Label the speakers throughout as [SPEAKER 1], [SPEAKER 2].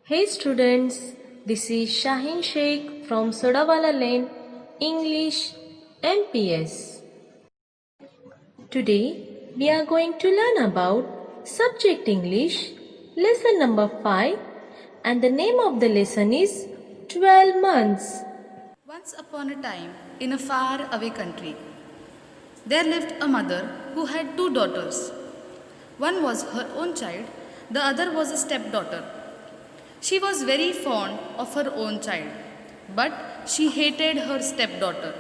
[SPEAKER 1] Hey students, this is Shaheen Sheikh from Sodawala Lane, English MPS. Today we are going to learn about Subject English, lesson number 5, and the name of the lesson is 12 months.
[SPEAKER 2] Once upon a time, in a far away country, there lived a mother who had two daughters. One was her own child, the other was a stepdaughter. She was very fond of her own child, but she hated her stepdaughter.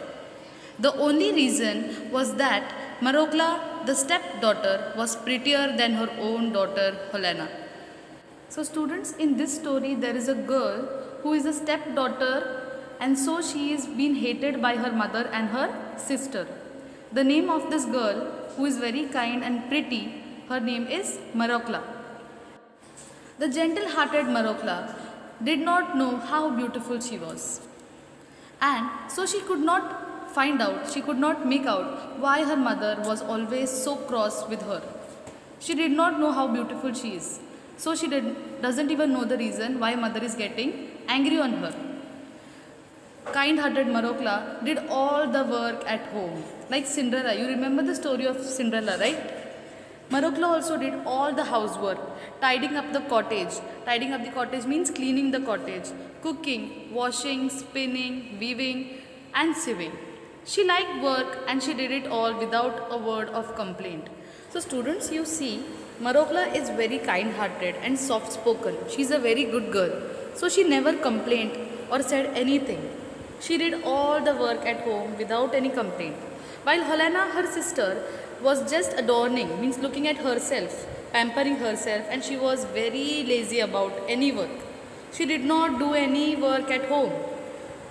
[SPEAKER 2] The only reason was that Marokla, the stepdaughter, was prettier than her own daughter Helena. So students, in this story there is a girl who is a stepdaughter, and so she is being hated by her mother and her sister. The name of this girl, who is very kind and pretty, her name is Marokla. The gentle-hearted Marokla did not know how beautiful she was. And so she could not make out why her mother was always so cross with her. She did not know how beautiful she is. So she doesn't even know the reason why mother is getting angry on her. Kind-hearted Marokla did all the work at home. Like Cinderella, you remember the story of Cinderella, right? Marokla also did all the housework, tidying up the cottage. Tidying up the cottage means cleaning the cottage, cooking, washing, spinning, weaving and sewing. She liked work and she did it all without a word of complaint. So students, you see, Marokla is very kind-hearted and soft-spoken. She is a very good girl. So she never complained or said anything. She did all the work at home without any complaint. While Helena, her sister, was just adorning, means looking at herself, pampering herself, and she was very lazy about any work. She did not do any work at home.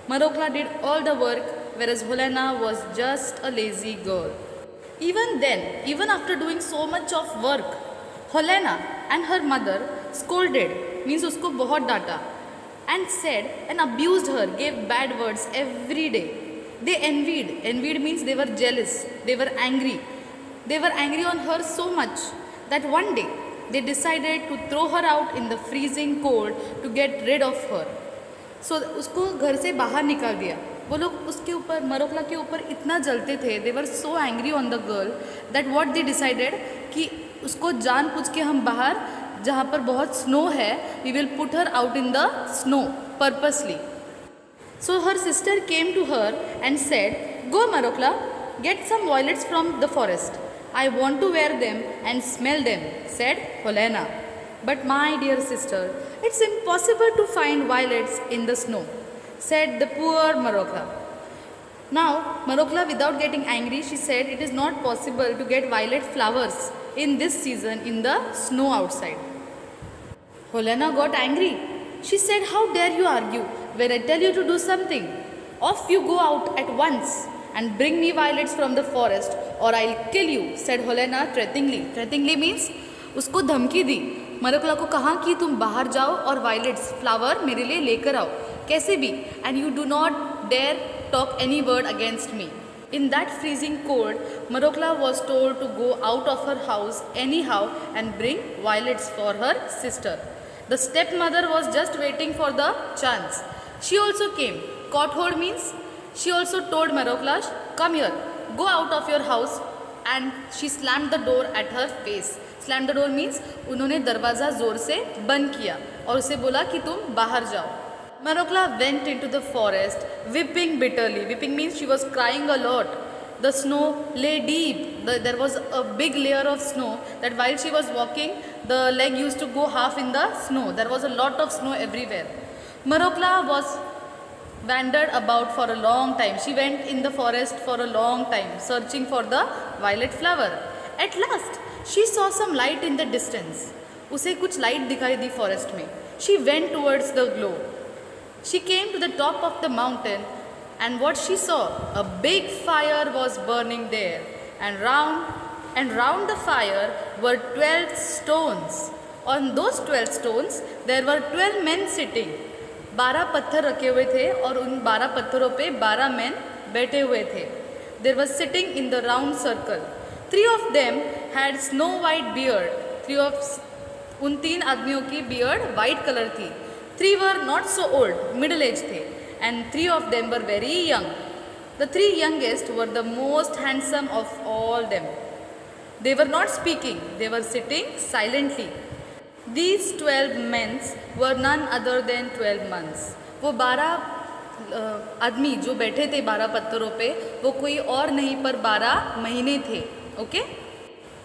[SPEAKER 2] Marokla did all the work, whereas Helena was just a lazy girl. Even then, even after doing so much of work, Helena and her mother scolded, means usko bahut data, and said and abused her, gave bad words every day. They envied. Envied means they were jealous. They were angry. They were angry on her so much that one day they decided to throw her out in the freezing cold to get rid of her. So उसको घर से बाहर निकाल दिया. वो लोग उसके ऊपर, मरोकला के ऊपर इतना जलते थे. They were so angry on the girl that what they decided कि उसको जानबूझ के हम बाहर, जहाँ पर बहुत स्नो है, we will put her out in the snow purposely. So her sister came to her and said, "Go Marokla, get some violets from the forest. I want to wear them and smell them," said Helena. "But my dear sister, it's impossible to find violets in the snow," said the poor Marokla. Now, Marokla, without getting angry, she said it is not possible to get violet flowers in this season in the snow outside. Helena got angry. She said, "How dare you argue when I tell you to do something? Off you go out at once and bring me violets from the forest or I'll kill you," said Helena threateningly. Threateningly means उसको धमकी दी. मरकला को कहा कि तुम बाहर जाओ और violets flower मेरे लिए लेकर आओ, कैसे भी, and you do not dare talk any word against me. In that freezing cold, Marokla was told to go out of her house anyhow and bring violets for her sister. The stepmother was just waiting for the chance. She also came. Caught hold means she also told Marokla, "Come here, go out of your house," and she slammed the door at her face. Slammed the door means उन्होंने दरवाज़ा ज़ोर से बंद किया और उसे बोला कि तुम बाहर जाओ. Marokla went into the forest, weeping bitterly. Weeping means she was crying a lot. The snow lay deep. There was a big layer of snow that while she was walking, the leg used to go half in the snow. There was a lot of snow everywhere. Marokla was wandered about for a long time. She went in the forest for a long time, searching for the violet flower. At last, she saw some light in the distance. उसे कुछ light दिखाई दी forest में. She went towards the glow. She came to the top of the mountain, and what she saw, a big fire was burning there, and round the fire were 12 stones. On those 12 stones, there were 12 men sitting. 12 पत्थर रखे हुए थे और उन 12 पत्थरों पे 12 men बैठे हुए थे. They were sitting in the round circle. 3 of them had snow white beard. उन 3 आदमियों की beard white color थी. 3 were not so old, middle aged थे, and 3 of them were very young. The 3 youngest were the most handsome of all them. They were not speaking, they were sitting silently. These 12 men were none other than 12 months. वो 12 आदमी जो बैठे थे 12 पत्थरों पे, वो कोई और नहीं पर 12 महीने थे. ओके?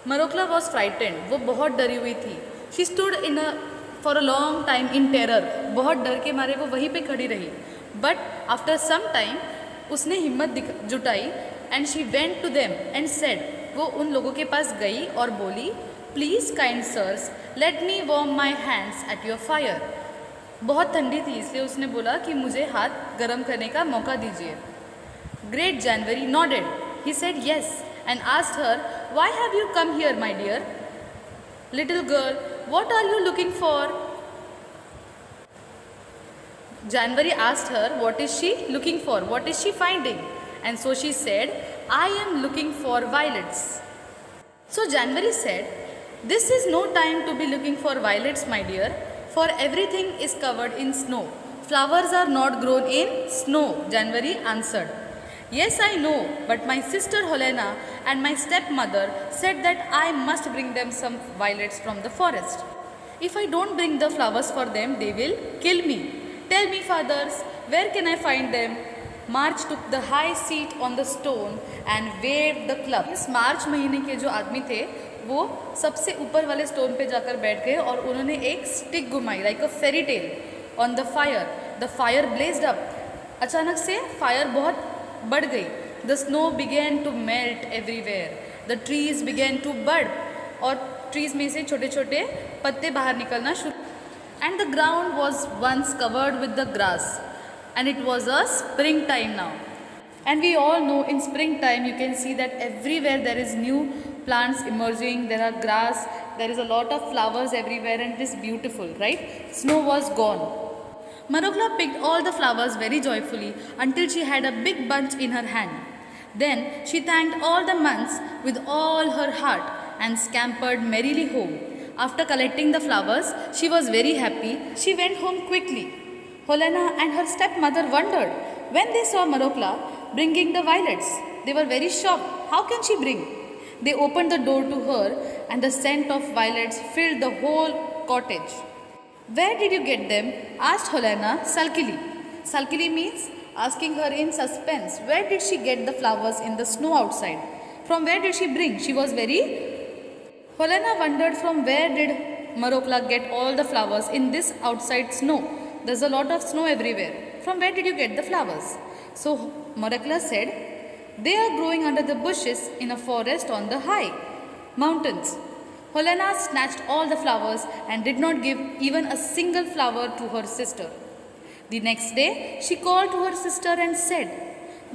[SPEAKER 2] मरोक्ला वॉज फ्राइटेंड, वो बहुत डरी हुई थी. She stood for a long time in terror, बहुत डर के मारे वो वहीं पे खड़ी रही. बट आफ्टर सम टाइम उसने हिम्मत जुटाई and she went to them and said, वो उन लोगों के पास गई और बोली, please kind sirs let me warm my hands at your fire. बहुत ठंडी थी इसलिए उसने बोला कि मुझे हाथ गर्म करने का मौका दीजिए. Great January nodded. He said yes and asked her, why have you come here my dear? Little girl, what are you looking for? January asked her what is she looking for, what is she finding, and so she said, I am looking for violets. So January said, this is no time to be looking for violets, my dear, for everything is covered in snow. Flowers are not grown in snow. January answered, yes, I know, but my sister Helena and my stepmother said that I must bring them some violets from the forest. If I don't bring the flowers for them, they will kill me. Tell me, fathers, where can I find them? March took the high seat on the stone and waved the club. इस मार्च महीने के जो आदमी थे वो सबसे ऊपर वाले स्टोन पे जाकर बैठ गए और उन्होंने एक स्टिक घुमाई, like a fairy tale, on the fire. The fire blazed up. अचानक से फायर बहुत बढ़ गई. The snow began to melt everywhere. The trees began to bud. और ट्रीज में से छोटे छोटे पत्ते बाहर निकलना शुरू. And the ground was once covered with the grass, and it was a springtime now. And we all know in springtime you can see that everywhere there is new plants emerging, there are grass, there is a lot of flowers everywhere, and it is beautiful, right? Snow was gone. Marukla picked all the flowers very joyfully until she had a big bunch in her hand. Then she thanked all the months with all her heart and scampered merrily home. After collecting the flowers, she was very happy. She went home quickly. Helena and her stepmother wondered when they saw Marukla bringing the violets. They were very shocked. How can she bring? They opened the door to her and the scent of violets filled the whole cottage. Where did you get them? Asked Helena sulkily. Sulkily means asking her in suspense. Where did she get the flowers in the snow outside? From where did she bring? She was very... Helena wondered from where did Marukla get all the flowers in this outside snow. There's a lot of snow everywhere. From where did you get the flowers? So Marukla said, they are growing under the bushes in a forest on the high mountains. Helena snatched all the flowers and did not give even a single flower to her sister. The next day she called to her sister and said,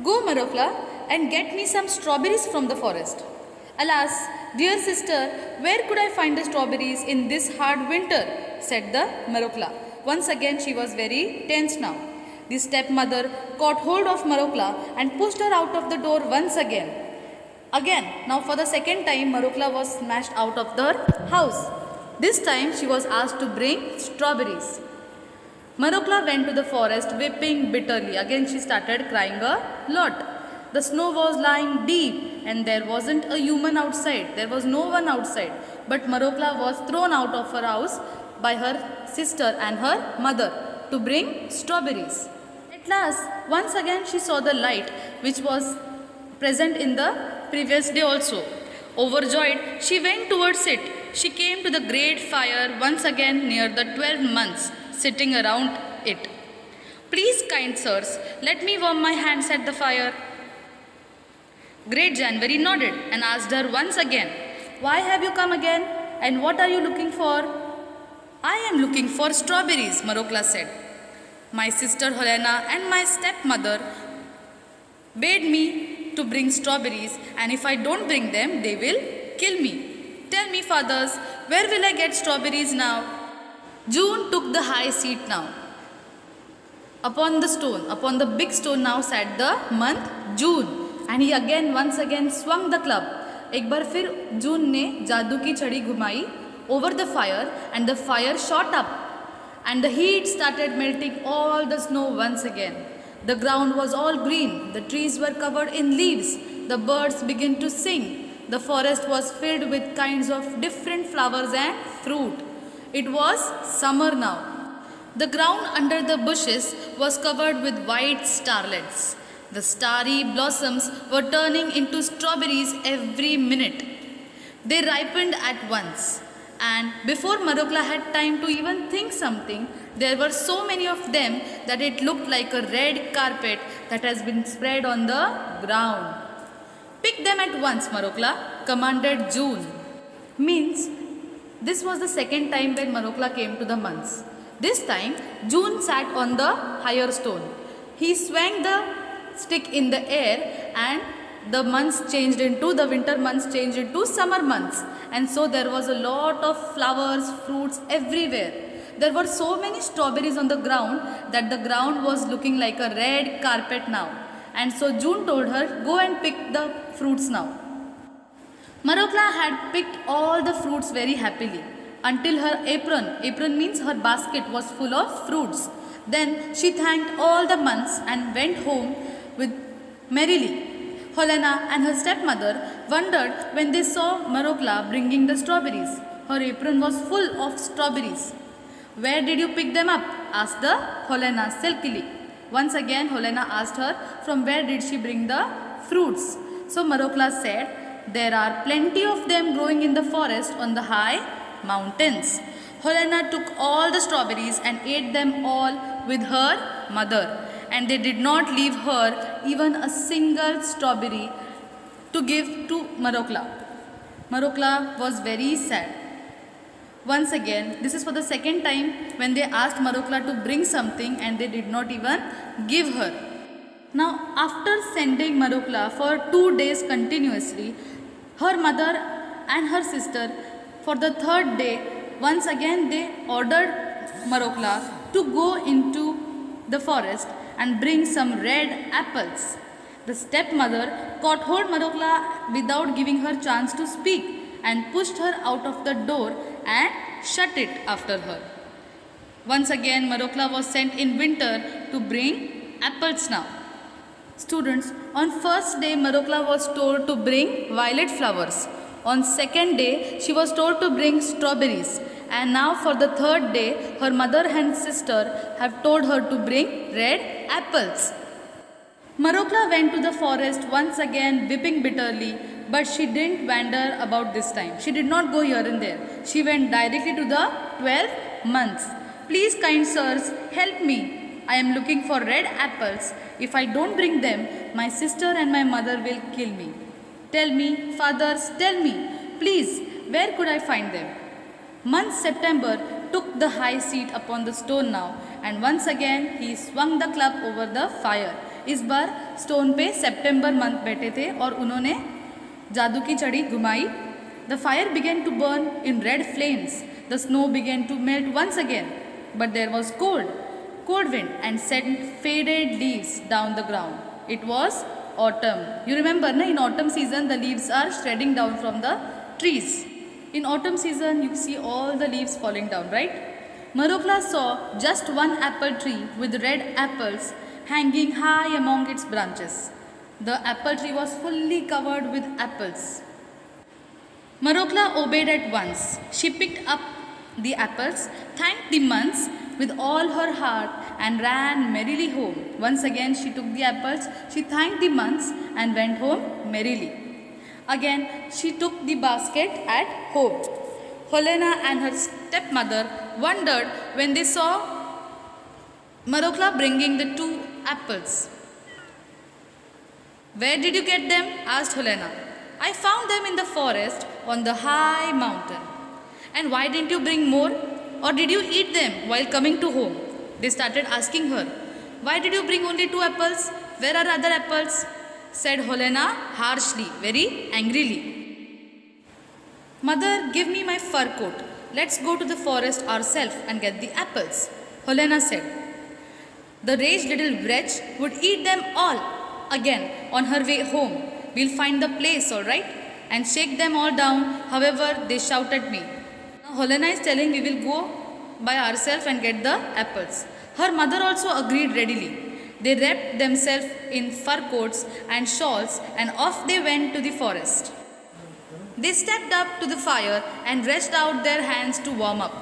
[SPEAKER 2] go Marukla and get me some strawberries from the forest. Alas, dear sister, where could I find the strawberries in this hard winter? Said the Marukla. Once again she was very tense now. The stepmother caught hold of Marukla and pushed her out of the door once again. Now for the second time Marukla was smashed out of the house. This time she was asked to bring strawberries. Marukla went to the forest weeping bitterly. Again she started crying a lot. The snow was lying deep and there wasn't a human outside. There was no one outside. But Marukla was thrown out of her house by her sister and her mother to bring strawberries. At last, once again she saw the light which was present in the previous day also. Overjoyed, she went towards it. She came to the great fire once again near the 12 months sitting around it. Please, kind sirs, let me warm my hands at the fire. Great January nodded and asked her once again, why have you come again and what are you looking for? I am looking for strawberries, Marukla said. My sister Helena and my stepmother bade me to bring strawberries, and if I don't bring them, they will kill me. Tell me, fathers, where will I get strawberries now? June took the high seat now. Upon the big stone now sat the month June. And he once again swung the club. एक बार फिर जून ने जादू की छड़ी घुमाई over the fire and the fire shot up. and the heat started melting all the snow once again. The ground was all green, the trees were covered in leaves, the birds began to sing. The forest was filled with kinds of different flowers and fruit. It was summer now. The ground under the bushes was covered with white starlets. The starry blossoms were turning into strawberries every minute. They ripened at once, and before Marukla had time to even think something, there were so many of them that it looked like a red carpet that has been spread on the ground. Pick them at once, Marukla, commanded June. Means this was the second time when Marukla came to the months. This time, June sat on the higher stone. He swung the stick in the air, and the winter months changed into summer months. And so there was a lot of flowers, fruits everywhere. There were so many strawberries on the ground that the ground was looking like a red carpet now. And so June told her, go and pick the fruits now. Marukla had picked all the fruits very happily until her apron means her basket, was full of fruits. Then she thanked all the months and went home with merrily. Helena and her stepmother wondered when they saw Marukla bringing the strawberries. Her apron was full of strawberries. Where did you pick them up? Asked the Helena silkily. Once again Helena asked her from where did she bring the fruits. So Marukla said, there are plenty of them growing in the forest on the high mountains. Helena took all the strawberries and ate them all with her mother, and they did not leave her even a single strawberry to give to Marukla. Marukla was very sad. Once again, this is for the second time when they asked Marukla to bring something and they did not even give her. Now, after sending Marukla for 2 days continuously, her mother and her sister, for the third day, once again they ordered Marukla to go into the forest and bring some red apples. The stepmother caught hold Marukla without giving her chance to speak and pushed her out of the door and shut it after her. Once again Marukla was sent in winter to bring apples now. Students, on first day Marukla was told to bring violet flowers. On second day she was told to bring strawberries. And now for the third day her mother and sister have told her to bring red apples. Marukla went to the forest once again weeping bitterly, but she didn't wander about this time. She did not go here and there. She went directly to the 12 months. Please, kind sirs, help me. I am looking for red apples. If I don't bring them, my sister and my mother will kill me. Tell me, fathers, tell me, please, where could I find them? Month September took the high seat upon the stone now, and once again he swung the club over the fire. इस बार stone पे सितंबर month बैठे थे और उन्होंने जादू की छड़ी घुमाई. The fire began to burn in red flames. The snow began to melt once again, but there was cold wind and sent faded leaves down the ground. It was autumn. You remember, na, in autumn season the leaves are shredding down from the trees. In autumn season you see all the leaves falling down, right? Marukla saw just one apple tree with red apples hanging high among its branches. The apple tree was fully covered with apples. Marukla obeyed at once. She picked up the apples, thanked the months with all her heart and ran merrily home. Once again she took the apples, she thanked the months and went home merrily. Again she took the basket at home. Helena and her stepmother wondered when they saw Marukla bringing the 2 apples. Where did you get them? Asked Helena. I found them in the forest on the high mountain. And why didn't you bring more? Or did you eat them while coming to home? They started asking her. Why did you bring only 2 apples? Where are other apples? Said Helena harshly, very angrily. Mother, give me my fur coat. Let's go to the forest ourselves and get the apples. Helena said. The raged little wretch would eat them all again on her way home. We'll find the place, all right, and shake them all down, however they shout at me. Now Helena is telling we will go by ourselves and get the apples. Her mother also agreed readily. They wrapped themselves in fur coats and shawls and off they went to the forest. They stepped up to the fire and stretched out their hands to warm up,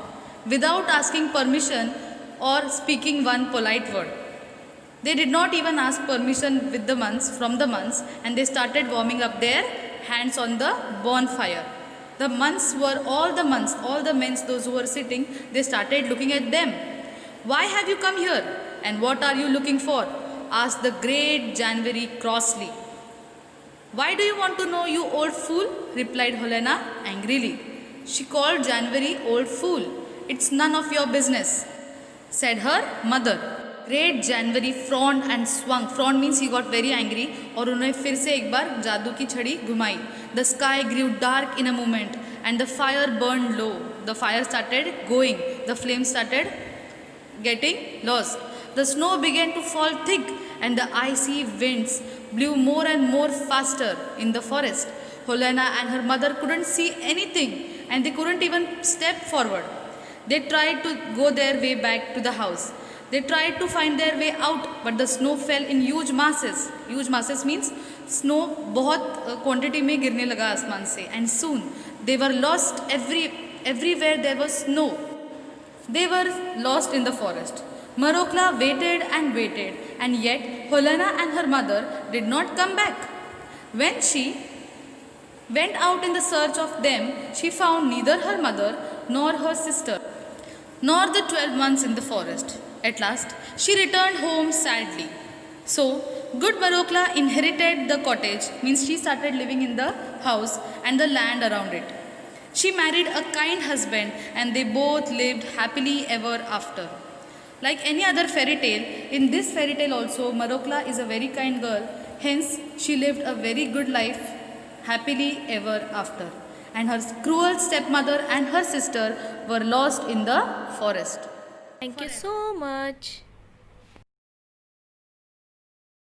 [SPEAKER 2] without asking permission or speaking one polite word. They did not even ask permission with the months from the months, and they started warming up their hands on the bonfire. The months were all the months, all the men, those who were sitting, they started looking at them. Why have you come here? And what are you looking for? Asked the great January crossly. Why do you want to know, you old fool? Replied Helena angrily. She called January old fool. It's none of your business, said her mother. Great January frowned and swung. Frowned means he got very angry और उन्होंने फिर से एक बार जादू की छड़ी घुमाई. The sky grew dark in a moment and the fire burned low. The fire started going. The flames started getting lost. The snow began to fall thick and the icy winds blew more and more faster in the forest. Helena and her mother couldn't see anything and they couldn't even step forward. They tried to go their way back to the house. They tried to find their way out, but the snow fell in huge masses. Huge masses means snow बहुत quantity में गिरने लगा आसमान से. And soon they were lost everywhere there was snow. They were lost in the forest. Marokla waited and waited, and yet Helena and her mother did not come back. When she went out in the search of them, she found neither her mother nor her sister, nor the 12 months in the forest. At last, she returned home sadly. So, good Marokla inherited the cottage, means she started living in the house and the land around it. She married a kind husband and they both lived happily ever after. Like any other fairy tale, in this fairy tale also, Marokla is a very kind girl. Hence, she lived a very good life happily ever after. And her cruel stepmother and her sister were lost in the forest.
[SPEAKER 1] Thank you so much.